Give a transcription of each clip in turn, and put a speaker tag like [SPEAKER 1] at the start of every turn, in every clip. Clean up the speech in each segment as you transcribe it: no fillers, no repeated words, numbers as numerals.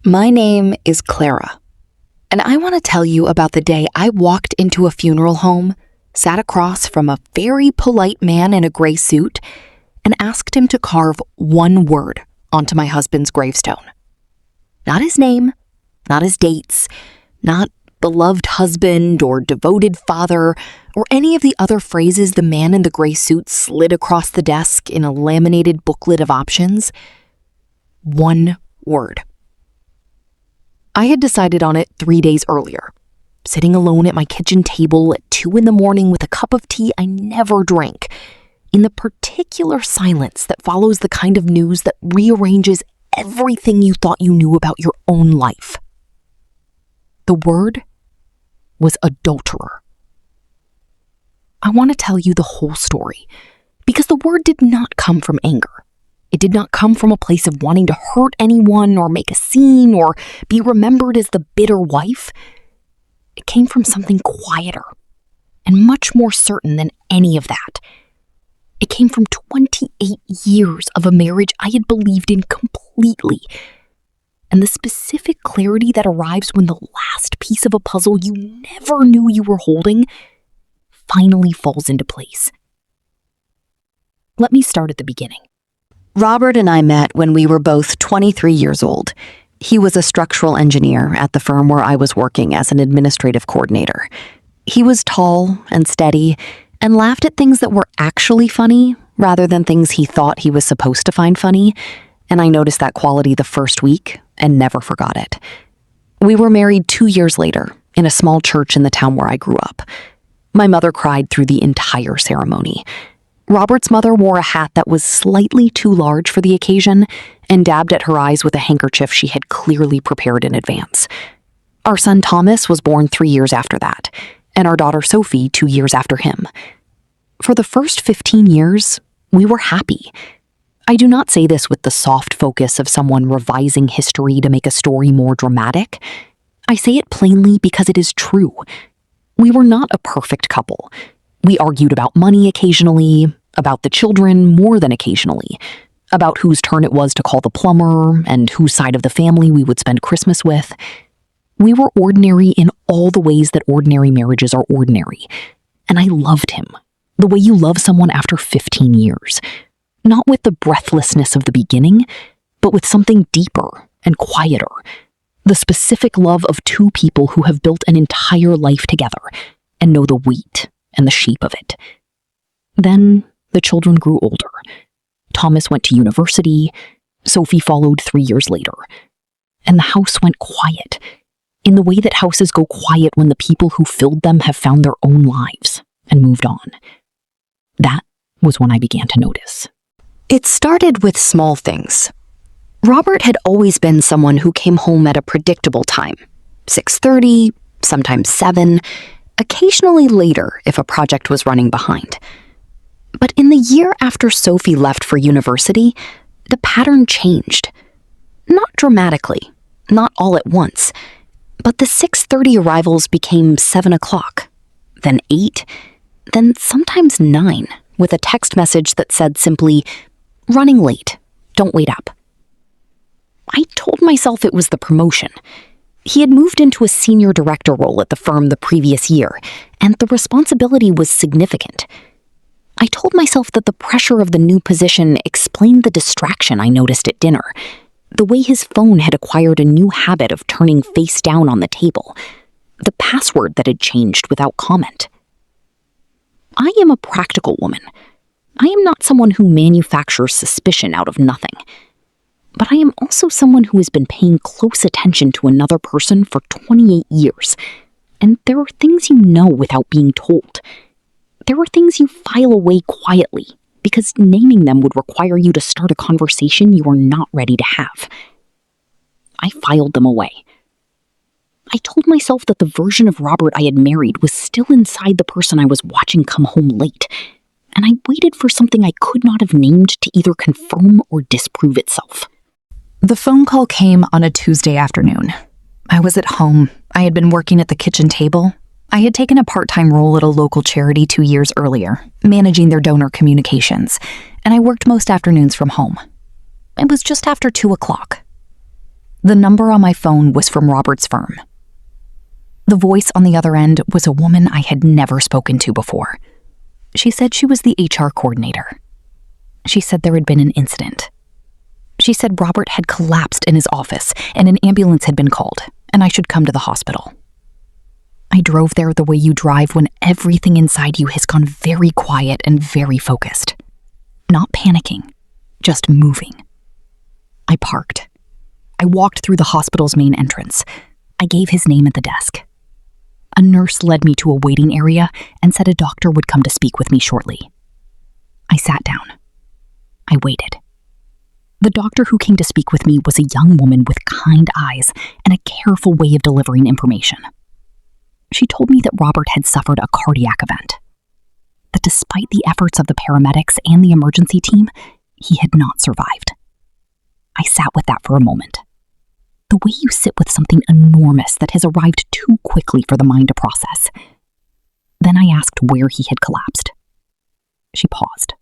[SPEAKER 1] My name is Clara, and I want to tell you about the day I walked into a funeral home, sat across from a very polite man in a gray suit, and asked him to carve one word onto my husband's gravestone. Not his name, not his dates, not beloved husband or devoted father, or any of the other phrases the man in the gray suit slid across the desk in a laminated booklet of options. One word. I had decided on it 3 days earlier, sitting alone at my kitchen table at 2 a.m. with a cup of tea I never drank, in the particular silence that follows the kind of news that rearranges everything you thought you knew about your own life. The word was adulterer. I want to tell you the whole story, because the word did not come from anger. It did not come from a place of wanting to hurt anyone or make a scene or be remembered as the bitter wife. It came from something quieter and much more certain than any of that. It came from 28 years of a marriage I had believed in completely, and the specific clarity that arrives when the last piece of a puzzle you never knew you were holding finally falls into place. Let me start at the beginning. Robert and I met when we were both 23 years old. He was a structural engineer at the firm where I was working as an administrative coordinator. He was tall and steady and laughed at things that were actually funny rather than things he thought he was supposed to find funny, and I noticed that quality the first week and never forgot it. We were married 2 years later in a small church in the town where I grew up. My mother cried through the entire ceremony. Robert's mother wore a hat that was slightly too large for the occasion and dabbed at her eyes with a handkerchief she had clearly prepared in advance. Our son Thomas was born 3 years after that, and our daughter Sophie 2 years after him. For the first 15 years, we were happy. I do not say this with the soft focus of someone revising history to make a story more dramatic. I say it plainly because it is true. We were not a perfect couple. We argued about money occasionally, about the children more than occasionally, about whose turn it was to call the plumber and whose side of the family we would spend Christmas with. We were ordinary in all the ways that ordinary marriages are ordinary, and I loved him, the way you love someone after 15 years. Not with the breathlessness of the beginning, but with something deeper and quieter. The specific love of two people who have built an entire life together and know the wheat and the sheep of it. Then the children grew older. Thomas went to university, Sophie followed 3 years later, and the house went quiet, in the way that houses go quiet when the people who filled them have found their own lives and moved on. That was when I began to notice. It started with small things. Robert had always been someone who came home at a predictable time, 6:30, sometimes 7, occasionally later if a project was running behind. But in the year after Sophie left for university, the pattern changed. Not dramatically, not all at once, but the 6:30 arrivals became 7 o'clock, then 8, then sometimes 9, with a text message that said simply, "Running late, don't wait up." I told myself it was the promotion. He had moved into a senior director role at the firm the previous year, and the responsibility was significant. I told myself that the pressure of the new position explained the distraction I noticed at dinner, the way his phone had acquired a new habit of turning face down on the table, the password that had changed without comment. I am a practical woman. I am not someone who manufactures suspicion out of nothing. But I am also someone who has been paying close attention to another person for 28 years. And there are things you know without being told. There are things you file away quietly, because naming them would require you to start a conversation you are not ready to have. I filed them away. I told myself that the version of Robert I had married was still inside the person I was watching come home late, and I waited for something I could not have named to either confirm or disprove itself. The phone call came on a Tuesday afternoon. I was at home. I had been working at the kitchen table. I had taken a part-time role at a local charity 2 years earlier, managing their donor communications, and I worked most afternoons from home. It was just after 2 o'clock. The number on my phone was from Robert's firm. The voice on the other end was a woman I had never spoken to before. She said she was the HR coordinator. She said there had been an incident. She said Robert had collapsed in his office and an ambulance had been called, and I should come to the hospital. I drove there the way you drive when everything inside you has gone very quiet and very focused. Not panicking, just moving. I parked. I walked through the hospital's main entrance. I gave his name at the desk. A nurse led me to a waiting area and said a doctor would come to speak with me shortly. I sat down. I waited. The doctor who came to speak with me was a young woman with kind eyes and a careful way of delivering information. She told me that Robert had suffered a cardiac event, that despite the efforts of the paramedics and the emergency team, he had not survived. I sat with that for a moment. The way you sit with something enormous that has arrived too quickly for the mind to process. Then I asked where he had collapsed. She paused.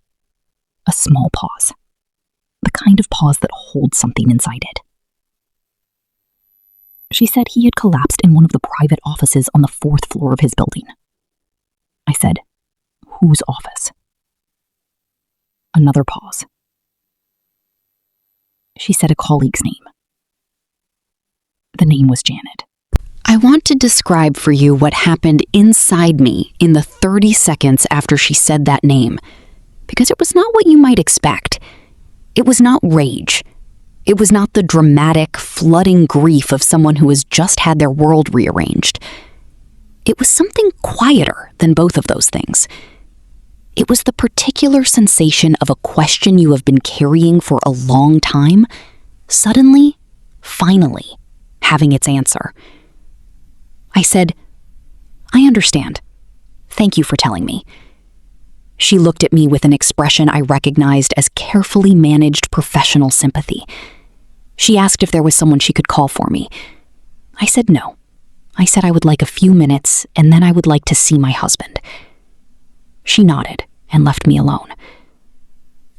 [SPEAKER 1] A small pause. The kind of pause that holds something inside it. She said he had collapsed in one of the private offices on the 4th floor of his building. I said, "Whose office?" Another pause. She said a colleague's name. The name was Janet. I want to describe for you what happened inside me in the 30 seconds after she said that name, because it was not what you might expect. It was not rage. It was not the dramatic, flooding grief of someone who has just had their world rearranged. It was something quieter than both of those things. It was the particular sensation of a question you have been carrying for a long time, suddenly, finally, having its answer. I said, "I understand. Thank you for telling me." She looked at me with an expression I recognized as carefully managed professional sympathy. She asked if there was someone she could call for me. I said no. I said I would like a few minutes, and then I would like to see my husband. She nodded and left me alone.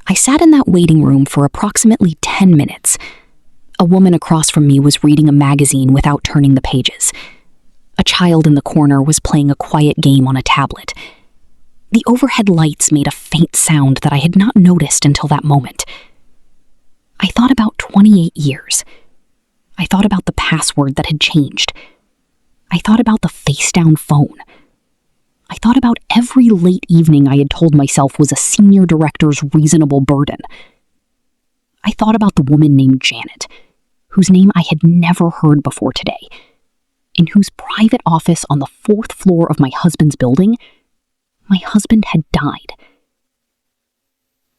[SPEAKER 1] I sat in that waiting room for approximately 10 minutes. A woman across from me was reading a magazine without turning the pages. A child in the corner was playing a quiet game on a tablet. The overhead lights made a faint sound that I had not noticed until that moment. I thought about 28 years. I thought about the password that had changed. I thought about the face-down phone. I thought about every late evening I had told myself was a senior director's reasonable burden. I thought about the woman named Janet, whose name I had never heard before today, in whose private office on the 4th floor of my husband's building, my husband had died.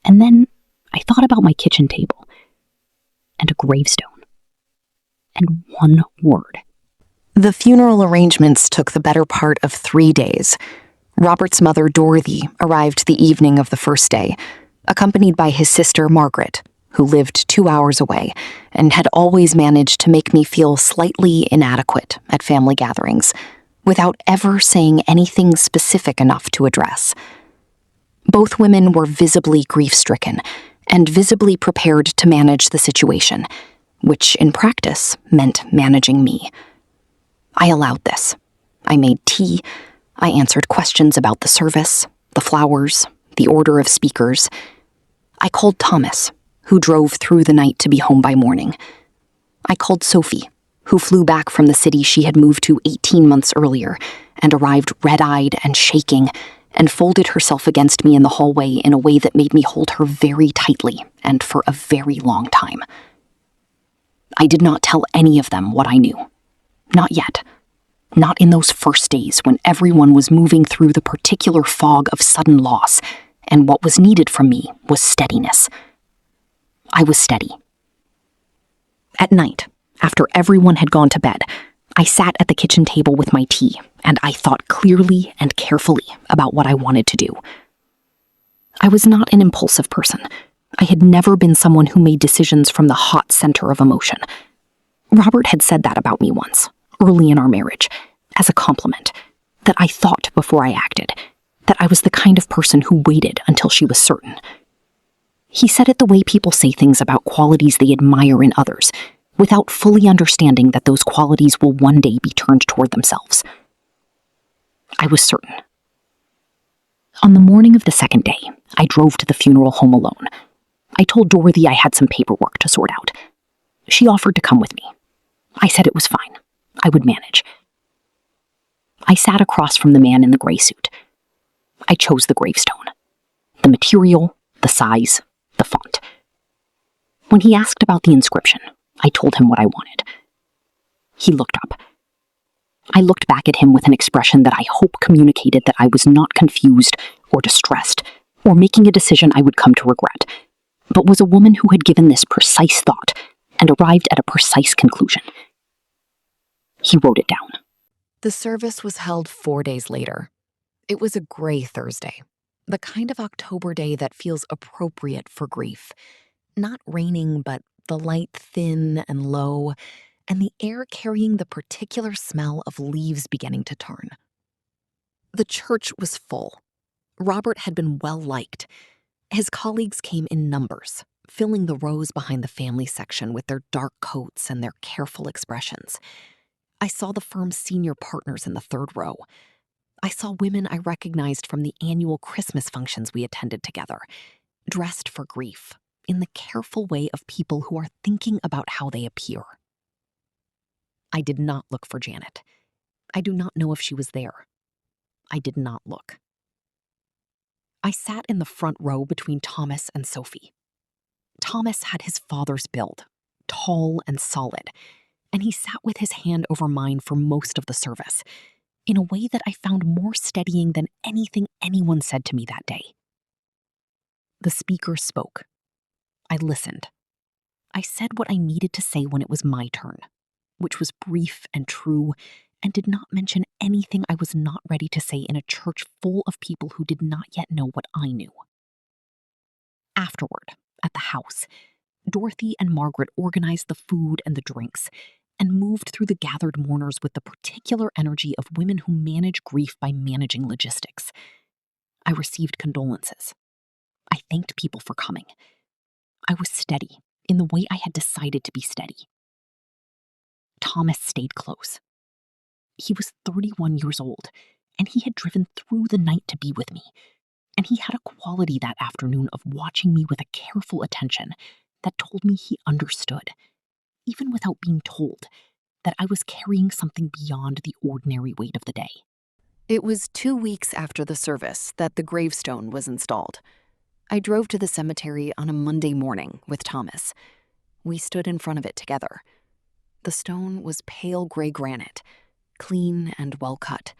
[SPEAKER 1] And then I thought about my kitchen table, and a gravestone, and one word. The funeral arrangements took the better part of 3 days. Robert's mother, Dorothy, arrived the evening of the first day, accompanied by his sister, Margaret, who lived 2 hours away and had always managed to make me feel slightly inadequate at family gatherings, without ever saying anything specific enough to address. Both women were visibly grief-stricken and visibly prepared to manage the situation, which in practice meant managing me. I allowed this. I made tea. I answered questions about the service, the flowers, the order of speakers. I called Thomas, who drove through the night to be home by morning. I called Sophie, who flew back from the city she had moved to 18 months earlier and arrived red-eyed and shaking and folded herself against me in the hallway in a way that made me hold her very tightly and for a very long time. I did not tell any of them what I knew. Not yet. Not in those first days when everyone was moving through the particular fog of sudden loss, and what was needed from me was steadiness. I was steady. At night, after everyone had gone to bed, I sat at the kitchen table with my tea, and I thought clearly and carefully about what I wanted to do. I was not an impulsive person. I had never been someone who made decisions from the hot center of emotion. Robert had said that about me once, early in our marriage, as a compliment, that I thought before I acted, that I was the kind of person who waited until she was certain. He said it the way people say things about qualities they admire in others, without fully understanding that those qualities will one day be turned toward themselves. I was certain. On the morning of the second day, I drove to the funeral home alone. I told Dorothy I had some paperwork to sort out. She offered to come with me. I said it was fine. I would manage. I sat across from the man in the gray suit. I chose the gravestone. The material, the size, the font. When he asked about the inscription, I told him what I wanted. He looked up. I looked back at him with an expression that I hope communicated that I was not confused or distressed or making a decision I would come to regret, but was a woman who had given this precise thought and arrived at a precise conclusion. He wrote it down.
[SPEAKER 2] The service was held 4 days later. It was a gray Thursday, the kind of October day that feels appropriate for grief. Not raining, but the light thin and low, and the air carrying the particular smell of leaves beginning to turn. The church was full. Robert had been well liked. His colleagues came in numbers, filling the rows behind the family section with their dark coats and their careful expressions. I saw the firm's senior partners in the third row. I saw women I recognized from the annual Christmas functions we attended together, dressed for grief, in the careful way of people who are thinking about how they appear. I did not look for Janet. I do not know if she was there. I did not look. I sat in the front row between Thomas and Sophie. Thomas had his father's build, tall and solid, and he sat with his hand over mine for most of the service, in a way that I found more steadying than anything anyone said to me that day. The speaker spoke. I listened. I said what I needed to say when it was my turn, which was brief and true, and did not mention anything I was not ready to say in a church full of people who did not yet know what I knew. Afterward, at the house, Dorothy and Margaret organized the food and the drinks, and moved through the gathered mourners with the particular energy of women who manage grief by managing logistics. I received condolences. I thanked people for coming. I was steady in the way I had decided to be steady. Thomas stayed close. He was 31 years old, and he had driven through the night to be with me. And he had a quality that afternoon of watching me with a careful attention that told me he understood, even without being told, that I was carrying something beyond the ordinary weight of the day. It was 2 weeks after the service that the gravestone was installed. I drove to the cemetery on a Monday morning with Thomas. We stood in front of it together. The stone was pale gray granite, clean and well cut.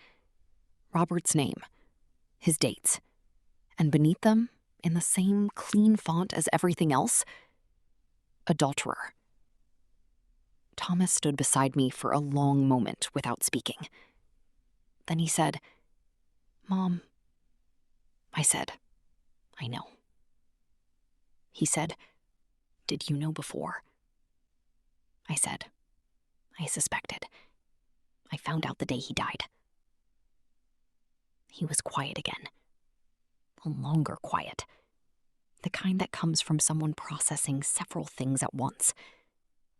[SPEAKER 2] Robert's name, his dates, and beneath them, in the same clean font as everything else, adulterer. Thomas stood beside me for a long moment without speaking. Then he said, "Mom." I said, "I know." He said, "Did you know before?" I said, "I suspected. I found out the day he died." He was quiet again. A longer quiet. The kind that comes from someone processing several things at once.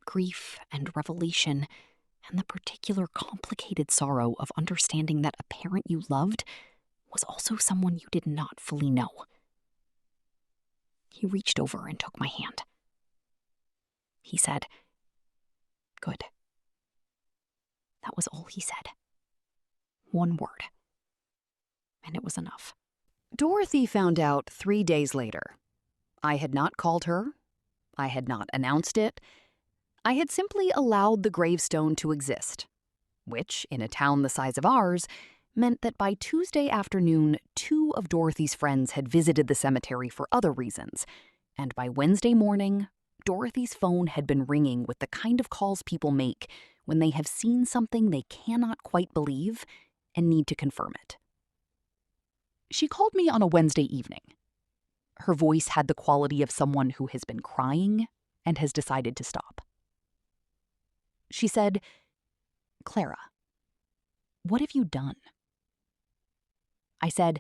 [SPEAKER 2] Grief and revelation, and the particular complicated sorrow of understanding that a parent you loved was also someone you did not fully know. He reached over and took my hand. He said, "Good." That was all he said. One word. And it was enough. Dorothy found out 3 days later. I had not called her. I had not announced it. I had simply allowed the gravestone to exist, which, in a town the size of ours, meant that by Tuesday afternoon, 2 of Dorothy's friends had visited the cemetery for other reasons, and by Wednesday morning, Dorothy's phone had been ringing with the kind of calls people make when they have seen something they cannot quite believe and need to confirm it. She called me on a Wednesday evening. Her voice had the quality of someone who has been crying and has decided to stop. She said, "Clara, what have you done?" I said,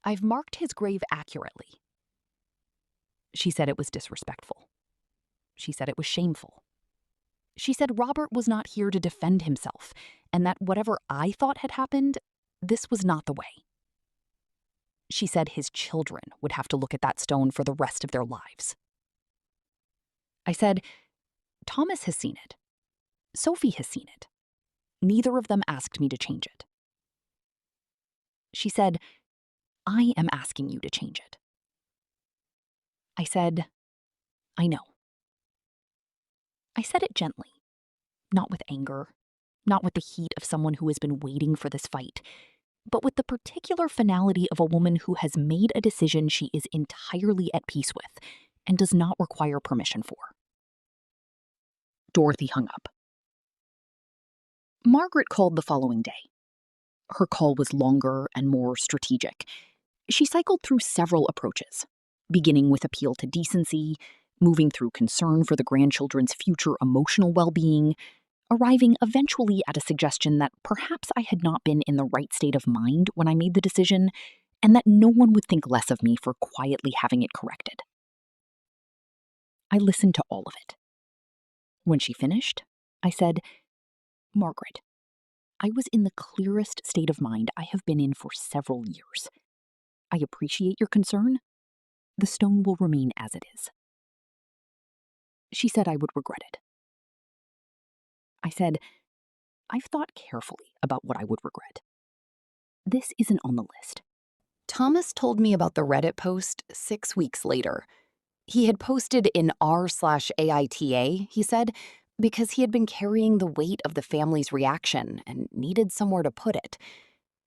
[SPEAKER 2] "I've marked his grave accurately." She said it was disrespectful. She said it was shameful. She said Robert was not here to defend himself, and that whatever I thought had happened, this was not the way. She said his children would have to look at that stone for the rest of their lives. I said, Thomas has seen it. Sophie has seen it. Neither of them asked me to change it. She said, I am asking you to change it. I said, I know. I said it gently, not with anger, not with the heat of someone who has been waiting for this fight, but with the particular finality of a woman who has made a decision she is entirely at peace with and does not require permission for. Dorothy hung up. Margaret called the following day. Her call was longer and more strategic. She cycled through several approaches, beginning with appeal to decency, moving through concern for the grandchildren's future emotional well-being, arriving eventually at a suggestion that perhaps I had not been in the right state of mind when I made the decision, and that no one would think less of me for quietly having it corrected. I listened to all of it. When she finished, I said, Margaret, I was in the clearest state of mind I have been in for several years. I appreciate your concern. The stone will remain as it is. She said I would regret it. I said, I've thought carefully about what I would regret. This isn't on the list.
[SPEAKER 1] Thomas told me about the Reddit post 6 weeks later. He had posted in r/aita, he said, because he had been carrying the weight of the family's reaction and needed somewhere to put it.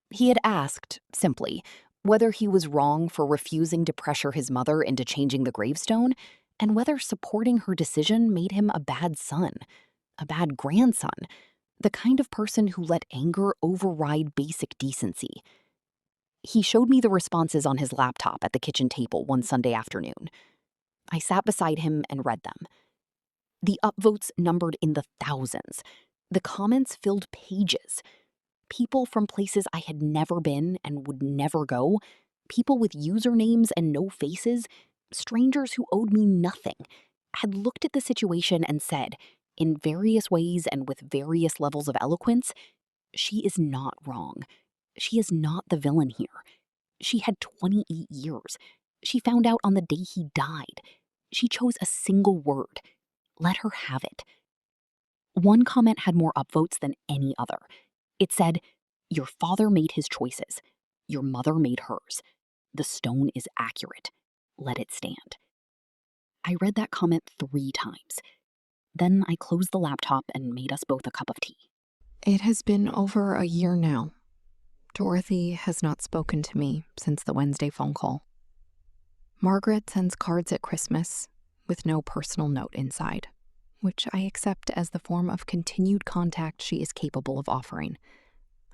[SPEAKER 1] He had asked, simply, whether he was wrong for refusing to pressure his mother into changing the gravestone, and whether supporting her decision made him a bad son, a bad grandson, the kind of person who let anger override basic decency. He showed me the responses on his laptop at the kitchen table one Sunday afternoon. I sat beside him and read them. The upvotes numbered in the thousands. The comments filled pages. People from places I had never been and would never go, people with usernames and no faces, strangers who owed me nothing, had looked at the situation and said, in various ways and with various levels of eloquence, she is not wrong. She is not the villain here. She had 28 years. She found out on the day he died. She chose a single word. Let her have it. One comment had more upvotes than any other. It said, your father made his choices. Your mother made hers. The stone is accurate. Let it stand. I read that comment 3 times. Then I closed the laptop and made us both a cup of tea. It has been over a year now. Dorothy has not spoken to me since the Wednesday phone call. Margaret sends cards at Christmas with no personal note inside, which I accept as the form of continued contact she is capable of offering,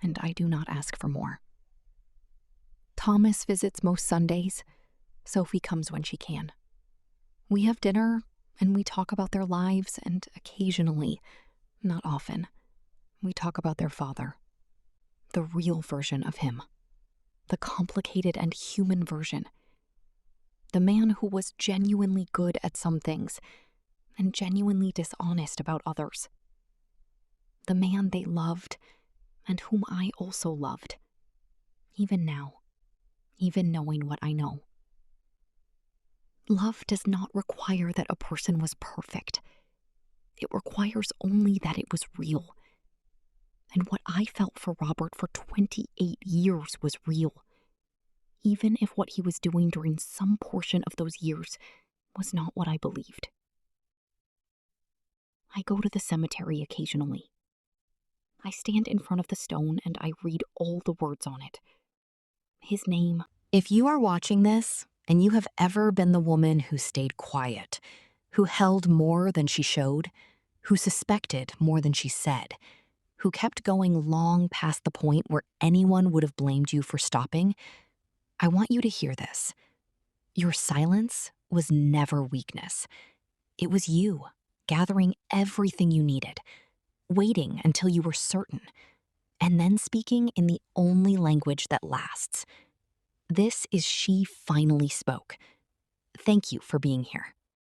[SPEAKER 1] and I do not ask for more. Thomas visits most Sundays. Sophie comes when she can. We have dinner, and we talk about their lives, and occasionally, not often, we talk about their father. The real version of him. The complicated and human version. The man who was genuinely good at some things and genuinely dishonest about others. The man they loved and whom I also loved. Even now, even knowing what I know. Love does not require that a person was perfect. It requires only that it was real. And what I felt for Robert for 28 years was real, even if what he was doing during some portion of those years was not what I believed. I go to the cemetery occasionally. I stand in front of the stone and I read all the words on it. His name. If you are watching this and you have ever been the woman who stayed quiet, who held more than she showed, who suspected more than she said, who kept going long past the point where anyone would have blamed you for stopping, I want you to hear this. Your silence was never weakness. It was you, gathering everything you needed, waiting until you were certain, and then speaking in the only language that lasts. This is She Finally Spoke. Thank you for being here.